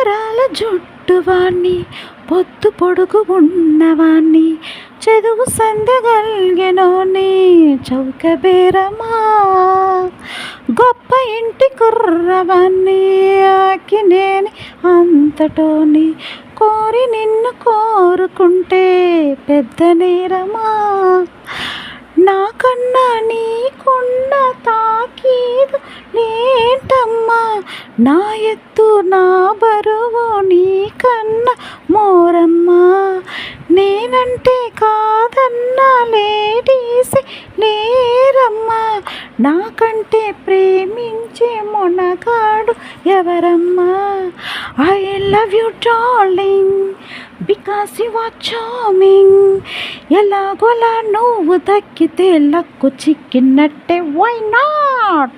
ఉంగరాల జుట్టువాణ్ణి, పొద్దు పొడుగు ఉన్నవాణ్ణి, చదువు సందగలిగినోని చౌకబేరమా, గొప్ప ఇంటి కుర్రవాణ్ణి, ఆకినేని అంతటోని, కోరి నిన్ను కోరుకుంటే పెద్ద నేరమా, నాకన్నా నీకున్న తాకీదు నేంటమ్మా, నా ఎత్తు నా బరువు నీకన్నా మోరమ్మా, నేనంటే కాదన్నా లేడీసే లేరమ్మా, నాకంటే ప్రేమించే మొనగాడు ఎవరమ్మా. I love you darling because you are charming, ఎలాగోలా నువ్వు దక్కితే లక్కు చిక్కినట్టే, వై నాట్.